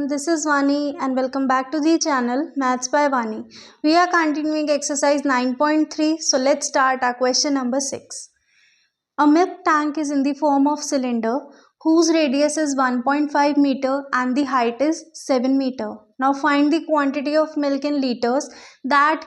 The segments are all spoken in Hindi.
everyone, this is Vani and welcome back to the channel Maths by Vani. We are continuing exercise 9.3, so let's start our question number 6. A milk tank is in the form of cylinder whose radius is 1.5 meter and the height is 7 meter. Now find the quantity of milk in liters that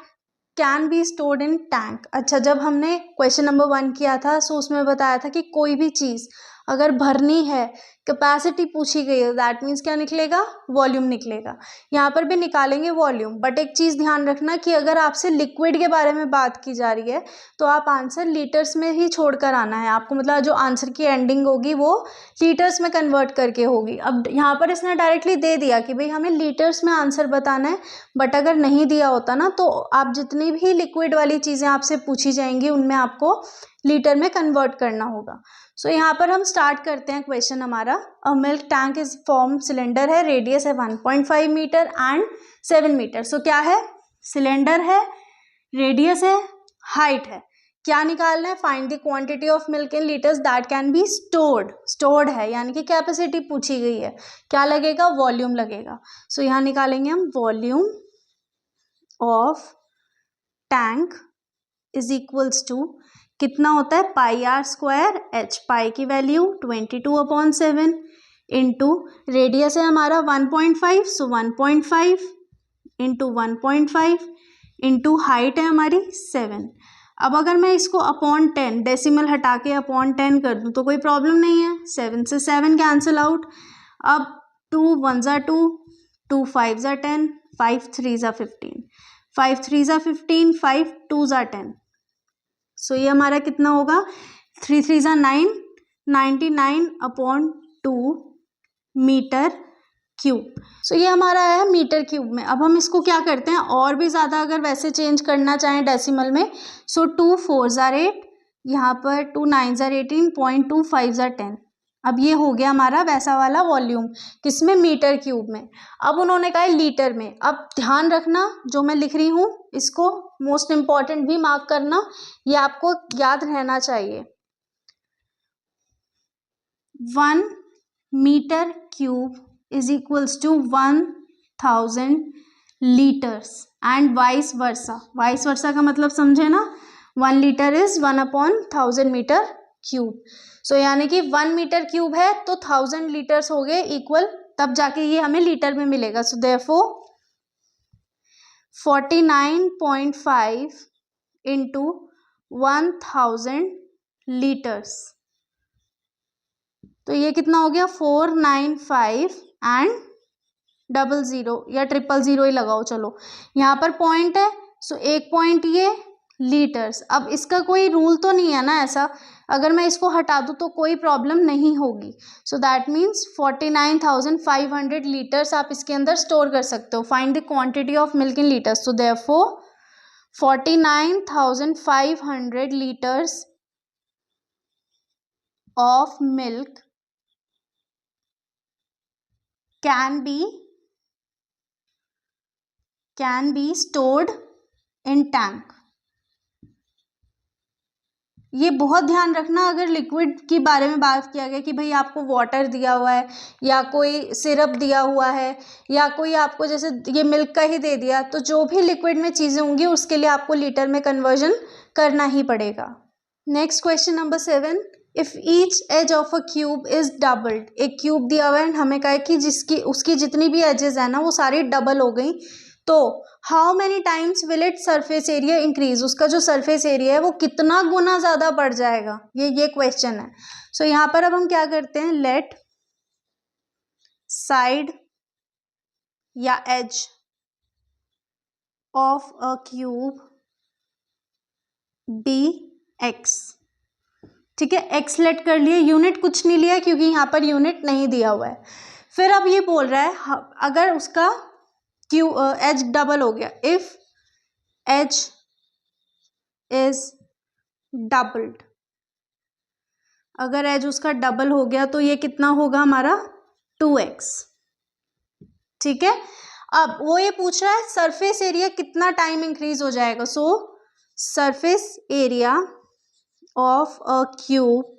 can be stored in tank. अच्छा, जब हमने क्वेश्चन नंबर 1 किया था सो उसमें बताया था कि कोई भी चीज़ अगर भरनी है, कैपेसिटी पूछी गई है, दैट मीन्स क्या निकलेगा, वॉल्यूम निकलेगा. यहाँ पर भी निकालेंगे वॉल्यूम, बट एक चीज़ ध्यान रखना कि अगर आपसे लिक्विड के बारे में बात की जा रही है तो आप आंसर लीटर्स में ही छोड़कर आना है आपको. मतलब जो आंसर की एंडिंग होगी वो लीटर्स में कन्वर्ट करके होगी. अब यहाँ पर इसने डायरेक्टली दे दिया कि भाई हमें लीटर्स में आंसर बताना है, बट अगर नहीं दिया होता ना तो आप जितनी भी लिक्विड वाली चीज़ें आपसे पूछी जाएंगी उनमें आपको लीटर में कन्वर्ट करना होगा. सो यहाँ पर हम स्टार्ट करते हैं क्वेश्चन हमारा. A milk tank is form, cylinder है, रेडियस है 1.5 मीटर एंड 7 मीटर. सो क्या है, सिलेंडर है, रेडियस है, हाइट है. क्या निकालना है, find the quantity of milk in litres that can be stored. Stored है यानी कि कैपेसिटी पूछी गई है. क्या लगेगा, वॉल्यूम लगेगा. सो यहाँ निकालेंगे हम volume of tank is equals to कितना होता है, pi r square h. Pi की वैल्यू 22/7 इंटू रेडियस है हमारा 1.5, सो 1.5 इंटू 1.5 इंटू हाइट है हमारी 7. अब अगर मैं इसको अपॉन 10 डेसिमल हटा के अपॉन 10 कर दूं तो कोई प्रॉब्लम नहीं है. 7 से 7 कैंसिल आउट. अब 2 1 ज़ा 2, 2 5 ज़ा 10, 5 3 ज़ा 15, 5 3 ज़ा 15, 5 2 ज़ा 10. सो ये हमारा कितना होगा, 3 3 ज़ा 9, 99/2 मीटर क्यूब. सो ये हमारा है मीटर क्यूब में. अब हम इसको क्या करते हैं, और भी ज़्यादा अगर वैसे चेंज करना चाहें डेसिमल में, सो 2 4 ज़ा 8, यहाँ पर 2 9 ज़ा 18, 0.25 ज़ा 10. अब ये हो गया हमारा वैसा वाला वॉल्यूम, किसमें, मीटर क्यूब में. अब उन्होंने कहा लीटर में. अब ध्यान रखना जो मैं लिख रही हूँ इसको मोस्ट इम्पॉर्टेंट भी मार्क करना, ये आपको याद रहना चाहिए. 1 metre cube is equals to 1000 litres and vice versa. Vice versa का मतलब समझे ना, 1 litre is 1/1000 metre cube. So यानी कि 1 मीटर क्यूब है तो 1000 लीटर्स हो गए इक्वल, तब जाके ये हमें लीटर में मिलेगा. सो देयरफॉर 49.5 इंटू 1000 लीटर्स, तो ये कितना हो गया, 495 एंड 00 या 000 ही लगाओ. चलो यहाँ पर पॉइंट है, सो एक पॉइंट ये लीटर्स. अब इसका कोई रूल तो नहीं है ना ऐसा, अगर मैं इसको हटा दूँ तो कोई प्रॉब्लम नहीं होगी. सो दैट मीन्स 49,500 लीटर्स आप इसके अंदर स्टोर कर सकते हो. Find the quantity of milk in litres. So therefore 49,500 litres of milk can be stored in tank. ये बहुत ध्यान रखना, अगर लिक्विड के बारे में बात किया गया कि भाई आपको वाटर दिया हुआ है या कोई सिरप दिया हुआ है या कोई आपको जैसे ये मिल्क का ही दे दिया, तो जो भी लिक्विड में चीज़ें होंगी उसके लिए आपको लीटर में कन्वर्जन करना ही पड़ेगा. Next question number 7. If each edge of a cube is doubled. एक क्यूब दिया हुआ है, हमें कहा है कि उसकी जितनी भी एजेस है ना वो सारी डबल हो गई, तो how many times will it surface area increase. उसका जो सरफेस एरिया है वो कितना गुना ज़्यादा बढ़ जाएगा, ये क्वेश्चन है. सो यहाँ पर अब हम क्या करते हैं, लेट साइड या edge of a cube be x. ठीक है, एक्स लेट कर लिए, यूनिट कुछ नहीं लिया क्योंकि यहाँ पर यूनिट नहीं दिया हुआ है. फिर अब ये बोल रहा है अगर उसका एज डबल हो गया, इफ एज इज डबल्ड, अगर एज उसका डबल हो गया तो ये कितना होगा हमारा, 2x. ठीक है, अब वो ये पूछ रहा है सरफेस एरिया कितना टाइम इंक्रीज हो जाएगा. So surface area of a cube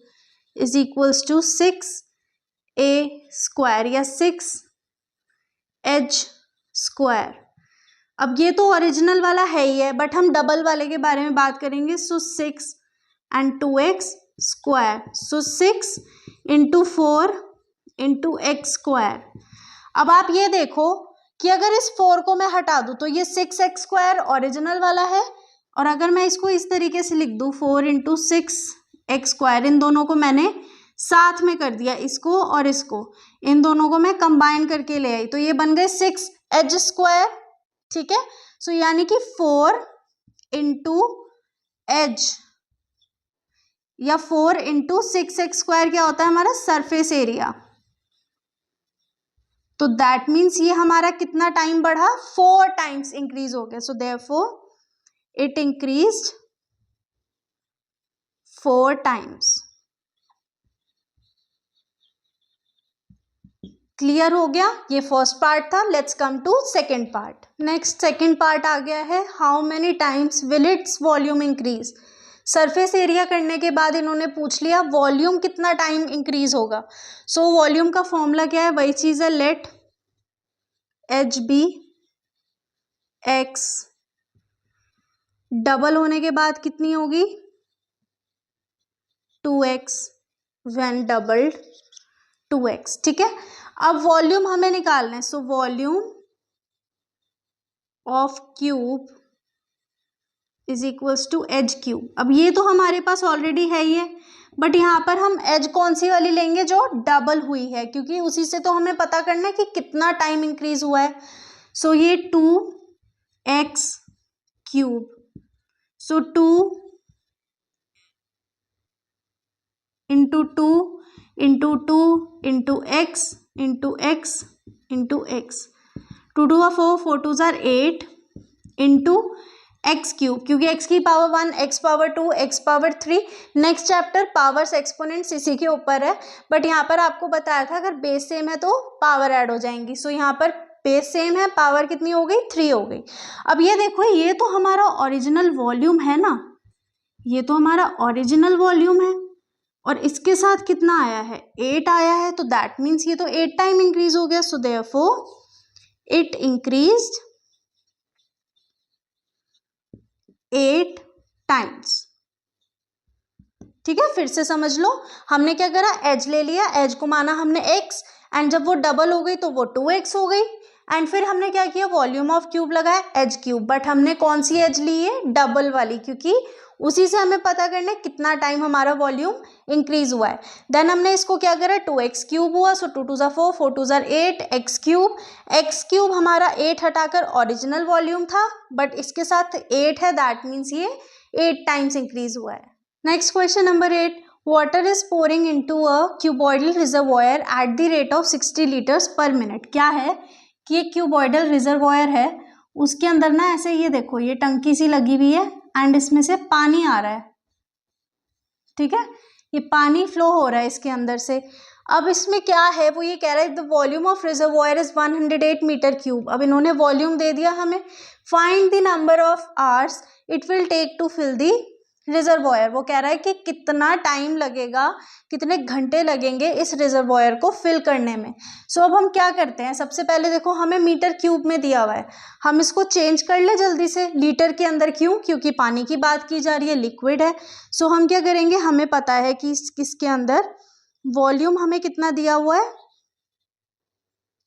is equals to 6a² या 6 एज स्क्वायर। अब ये तो ओरिजिनल वाला है ही है, बट हम डबल वाले के बारे में बात करेंगे। सो 6 and 2x square, so 6 into 4 into x square. अब आप ये देखो कि अगर इस 4 को मैं हटा दूँ तो ये 6x स्क्वायर ओरिजिनल वाला है, और अगर मैं इसको इस तरीके से लिख दूँ 4 into 6x स्क्वायर, इन दोनों को मैंने साथ में कर दिया, इसको और इसको, इन दोनों को मैं कंबाइन करके ले आई, तो ये बन गए 6 एच स्क्वायर। ठीक है, सो यानी कि 4 इंटू एज या 4 इंटू 6x स्क्वायर क्या होता है हमारा सरफेस एरिया। तो दैट मीन्स ये हमारा कितना टाइम बढ़ा, 4 टाइम्स इंक्रीज हो गया। So therefore it increased 4 times. Clear हो गया, ये फर्स्ट पार्ट था। Let's come to second part. Next second part आ गया है, how many times will its volume increase. Surface area करने के बाद इन्होंने पूछ लिया वॉल्यूम कितना टाइम इंक्रीज होगा। सो वॉल्यूम का फॉर्मूला क्या है, वही चीज है, let h be x, double होने के बाद कितनी होगी 2x, व्हेन डबल्ड 2x। ठीक है, अब वॉल्यूम हमें निकालना है। So volume of cube is equals to edge cube. अब ये तो हमारे पास ऑलरेडी है ही है, बट यहाँ पर हम एज कौन सी वाली लेंगे, जो डबल हुई है, क्योंकि उसी से तो हमें पता करना है कि कितना टाइम इंक्रीज हुआ है। सो ये 2x क्यूब, सो 2 into 2 into 2 into x into x into x, 2 2 4, 4 2 8 into x cube, क्योंकि एक्स की power 1, x power 2, x power 3। Next chapter powers exponents इसी के ऊपर है, बट यहाँ पर आपको बताया था अगर बेस सेम है तो पावर ऐड हो जाएंगी। सो यहाँ पर बेस सेम है, पावर कितनी हो गई 3 हो गई। अब ये देखो, ये तो हमारा ओरिजिनल वॉल्यूम है ना, ये तो हमारा ओरिजिनल वॉल्यूम है, और इसके साथ कितना आया है 8 आया है, तो दैट मीन्स ये तो 8 टाइम इंक्रीज हो गया। So therefore it increased 8 times. ठीक है, फिर से समझ लो, हमने क्या करा, एज ले लिया, एज को माना हमने x, एंड जब वो डबल हो गई तो वो 2x हो गई, एंड फिर हमने क्या किया, वॉल्यूम ऑफ क्यूब लगाया एज क्यूब, बट हमने कौन सी एज ली है, डबल वाली, क्योंकि उसी से हमें पता करना है कितना टाइम हमारा वॉल्यूम इंक्रीज हुआ है। देन हमने इसको क्या करा, 2x क्यूब हुआ, सो 2 2 4, 4 2 8, एक्स क्यूब हमारा 8 हटाकर ओरिजिनल वॉल्यूम था, बट इसके साथ 8 है, दैट मीन्स ये 8 टाइम्स इंक्रीज हुआ है। Next question number 8, water is pouring into a cuboidal reservoir at the rate of 60 litres per minute. क्या है कि एक क्यूबॉइडल रिजर्वॉयर है, उसके अंदर ना ऐसे ये देखो, ये टंकी सी लगी हुई है, एंड इसमें से पानी आ रहा है। ठीक है, ये पानी फ्लो हो रहा है इसके अंदर से। अब इसमें क्या है, वो ये कह रहा है the volume of reservoir is 108 metre cube. अब इन्होंने वॉल्यूम दे दिया हमें, find the number of hours it will take to fill the reservoir. वो कह रहा है कि कितना टाइम लगेगा, कितने घंटे लगेंगे इस रिजर्वॉयर को फिल करने में। सो अब हम क्या करते हैं, सबसे पहले देखो हमें मीटर क्यूब में दिया हुआ है, हम इसको चेंज कर ले जल्दी से लीटर के अंदर। क्यों, क्योंकि पानी की बात की जा रही है, लिक्विड है। सो हम क्या करेंगे, हमें पता है कि किसके अंदर वॉल्यूम हमें कितना दिया हुआ है,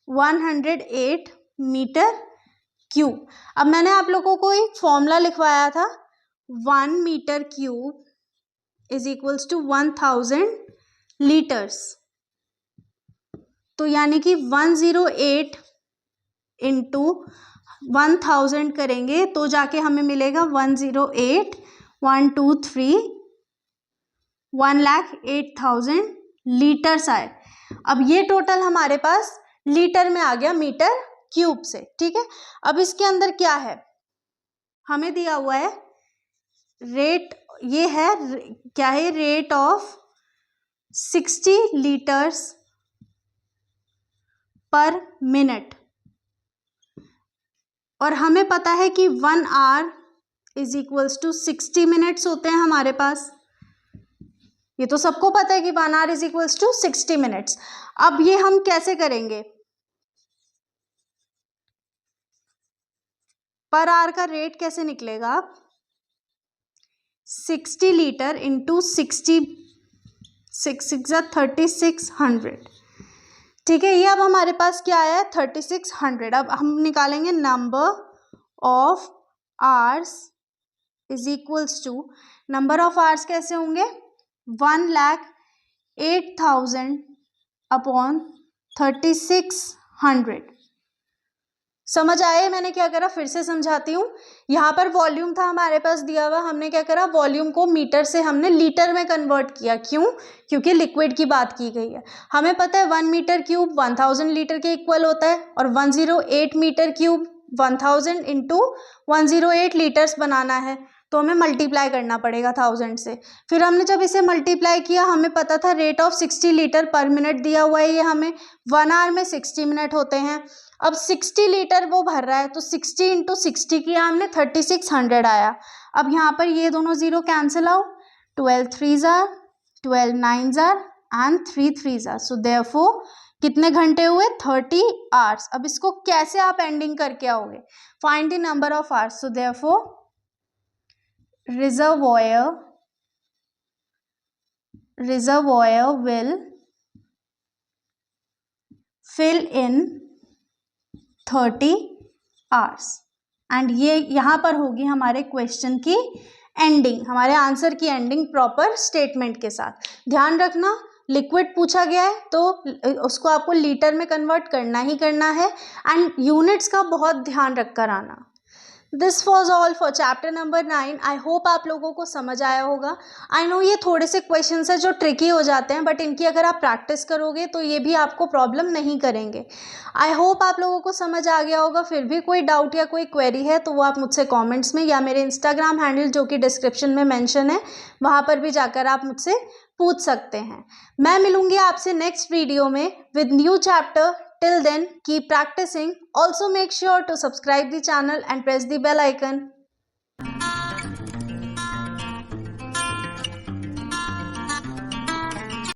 108 मीटर क्यूब। अब मैंने आप लोगों को एक फॉर्मूला लिखवाया था, 1 metre cube is equals to 1000 litres. तो यानी कि 108 इंटू 1000 करेंगे तो जाके हमें मिलेगा 108 1 2 3 1,08,000 लीटर्स आए। अब ये टोटल हमारे पास लीटर में आ गया मीटर क्यूब से। ठीक है, अब इसके अंदर क्या है, हमें दिया हुआ है रेट, ये है क्या है, rate of 60 litres per minute, और हमें पता है कि 1 hour is equals to 60 minutes होते हैं हमारे पास। ये तो सबको पता है कि 1 hour is equals to 60 minutes. अब ये हम कैसे करेंगे, पर आवर का रेट कैसे निकलेगा, 60 लीटर इंटू 60, 3600, ठीक है। ये अब हमारे पास क्या आया है, 3600। अब हम निकालेंगे number of hours is equals to, number of hours कैसे होंगे, 1,08,000 अपॉन 3600। समझ आए मैंने क्या करा, फिर से समझाती हूँ। यहाँ पर वॉल्यूम था हमारे पास दिया हुआ, हमने क्या करा, वॉल्यूम को मीटर से हमने लीटर में कन्वर्ट किया। क्यों, क्योंकि लिक्विड की बात की गई है। हमें पता है 1 मीटर क्यूब 1000 लीटर के इक्वल होता है, और 108 मीटर क्यूब 1000 इंटू 108 लीटर्स बनाना है, तो हमें मल्टीप्लाई करना पड़ेगा 1000 से। फिर हमने जब इसे मल्टीप्लाई किया, हमें पता था रेट ऑफ 60 लीटर पर मिनट दिया हुआ है, ये हमें 1 आवर में 60 मिनट होते हैं। अब 60 लीटर वो भर रहा है, तो 60 इंटू 60 किया हमने, 3600 आया। अब यहाँ पर ये दोनों zero cancel out, 12 3 jar, 12 9 jar and 3 3 jar, so therefore कितने घंटे हुए, 30 आवर्स। अब इसको कैसे आप एंडिंग करके आओगे, find the number of hours, so therefore reservoir will fill in 30 hours, and ये यहाँ पर होगी हमारे क्वेश्चन की एंडिंग, हमारे आंसर की एंडिंग प्रॉपर स्टेटमेंट के साथ। ध्यान रखना, लिक्विड पूछा गया है तो उसको आपको लीटर में कन्वर्ट करना ही करना है, एंड यूनिट्स का बहुत ध्यान रख कर आना। This was all for chapter number 9। I hope आप लोगों को समझ आया होगा। आई नो ये थोड़े से क्वेश्चन है जो ट्रिकी हो जाते हैं, बट इनकी अगर आप प्रैक्टिस करोगे तो ये भी आपको प्रॉब्लम नहीं करेंगे। आई होप आप लोगों को समझ आ गया होगा। फिर भी कोई डाउट या कोई क्वेरी है तो वो आप मुझसे कमेंट्स में या मेरे इंस्टाग्राम हैंडल जो कि डिस्क्रिप्शन में मेंशन है वहाँ पर भी जाकर आप मुझसे पूछ सकते हैं। मैं मिलूंगी आपसे नेक्स्ट वीडियो में with new chapter. Till then, keep practicing. Also make sure to subscribe the channel and press the bell icon.